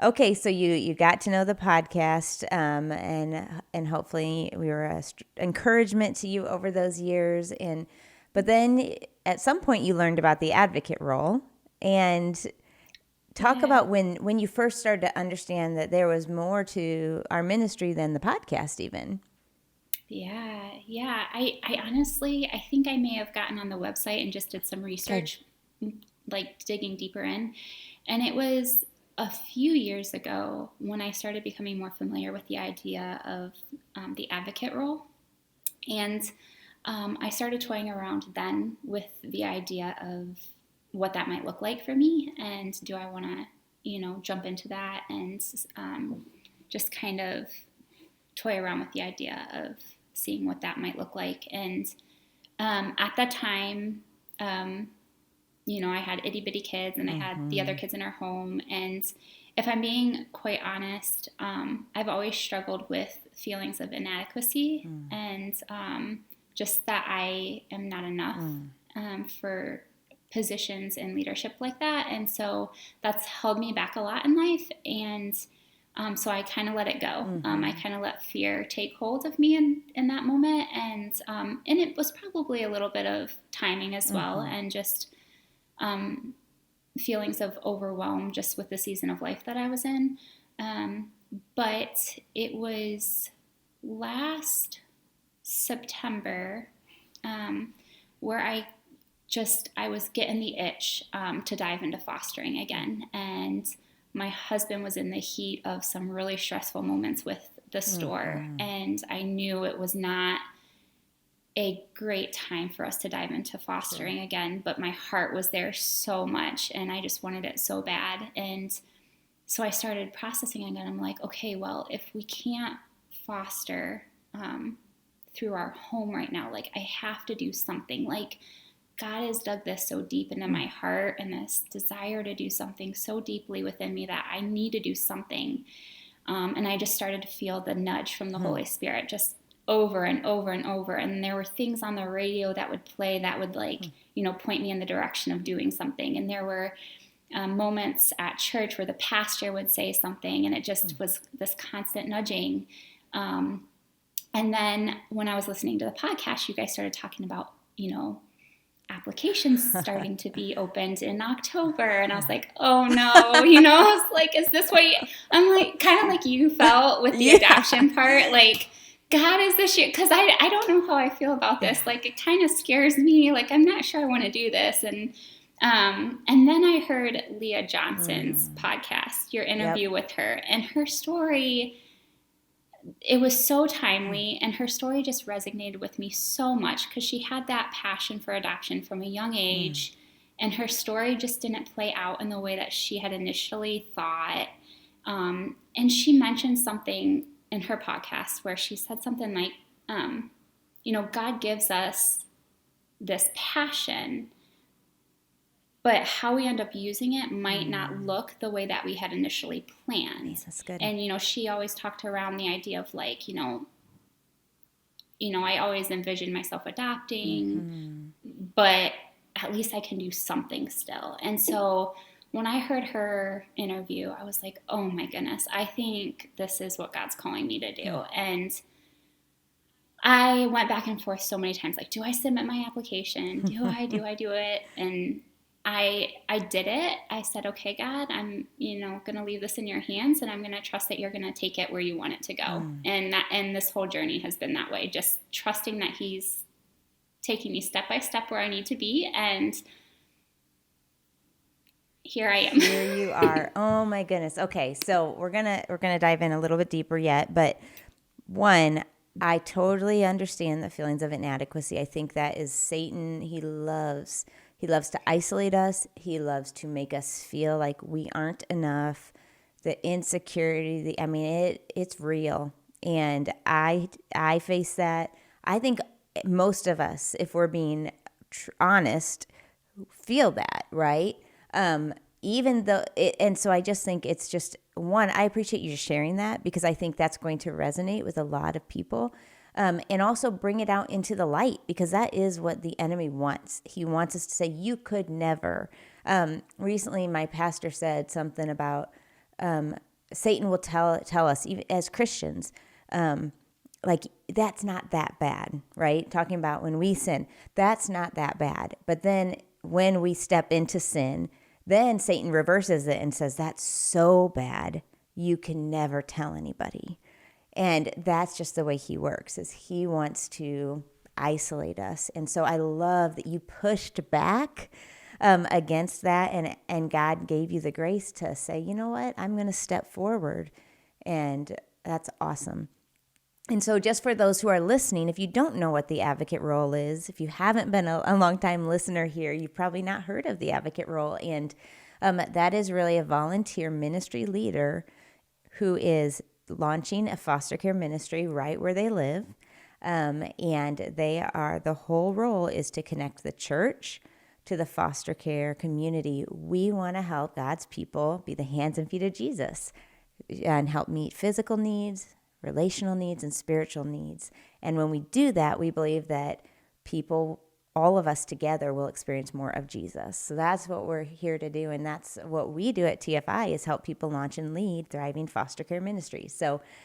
Okay, so you got to know the podcast, and hopefully we were a encouragement to you over those years. But then at some point you learned about the advocate role, and talk Yeah. about when you first started to understand that there was more to our ministry than the podcast, even. Yeah. I honestly, I think I may have gotten on the website and just did some Okay. research, like digging deeper in. And it was a few years ago when I started becoming more familiar with the idea of the advocate role. And I started toying around then with the idea of what that might look like for me. And do I want to, jump into that and just kind of toy around with the idea of seeing what that might look like. And at that time, I had itty bitty kids and I had the other kids in our home. And if I'm being quite honest, I've always struggled with feelings of inadequacy and just that I am not enough for positions in leadership like that. And so that's held me back a lot in life. And so I kind of let it go. I kind of let fear take hold of me in that moment. And it was probably a little bit of timing as well. And just feelings of overwhelm just with the season of life that I was in. But it was last September where I was getting the itch to dive into fostering again. And my husband was in the heat of some really stressful moments with the store. And I knew it was not a great time for us to dive into fostering again, but my heart was there so much and I just wanted it so bad. And so I started processing again. I'm like, okay, well, if we can't foster through our home right now, like I have to do something. Like God has dug this so deep into my heart and this desire to do something so deeply within me that I need to do something. And I just started to feel the nudge from the Holy Spirit just over and over and over. And there were things on the radio that would play that would point me in the direction of doing something. And there were moments at church where the pastor would say something and it just was this constant nudging. And then when I was listening to the podcast, you guys started talking about, applications starting to be opened in October. And I was like, oh no, I was like, is this what I'm like, kind of like you felt with the adoption part, like, God, is this year? Because I don't know how I feel about this. Like, it kind of scares me. Like, I'm not sure I want to do this. And then I heard Leah Johnson's podcast, your interview with her, and her story, it was so timely, and her story just resonated with me so much because she had that passion for adoption from a young age, and her story just didn't play out in the way that she had initially thought. And she mentioned something in her podcast where she said something like, God gives us this passion, but how we end up using it might not look the way that we had initially planned. Yes, that's good. And, she always talked around the idea of like, I always envisioned myself adopting, but at least I can do something still. And so when I heard her interview, I was like, oh my goodness, I think this is what God's calling me to do. And I went back and forth so many times, like, do I submit my application? Do I do it? And I did it. I said, okay, God, I'm, going to leave this in your hands, and I'm going to trust that you're going to take it where you want it to go. And this whole journey has been that way, just trusting that He's taking me step by step where I need to be. And here I am. Here you are. Oh my goodness. Okay, so we're gonna dive in a little bit deeper yet, but one, I totally understand the feelings of inadequacy. I think that is Satan. He loves to isolate us. He loves to make us feel like we aren't enough. The insecurity, it's real. And I face that. I think most of us, if we're being honest, feel that, right? Even though, and so I just think it's just one, I appreciate you just sharing that because I think that's going to resonate with a lot of people. And also bring it out into the light because that is what the enemy wants. He wants us to say, you could never. Recently, my pastor said something about Satan will tell us, even as Christians, like, that's not that bad, right? Talking about when we sin, that's not that bad. But then when we step into sin, then Satan reverses it and says, that's so bad, you can never tell anybody. And that's just the way he works, is he wants to isolate us. And so I love that you pushed back against that, and God gave you the grace to say, you know what, I'm going to step forward. And that's awesome. And so just for those who are listening, if you don't know what the advocate role is, if you haven't been a long-time listener here, you've probably not heard of the advocate role. And that is really a volunteer ministry leader who is launching a foster care ministry right where they live. And the whole role is to connect the church to the foster care community. We want to help God's people be the hands and feet of Jesus and help meet physical needs, relational needs, and spiritual needs. And when we do that, we believe that people, all of us together, will experience more of Jesus. So that's what we're here to do, and that's what we do at TFI, is help people launch and lead thriving foster care ministries. So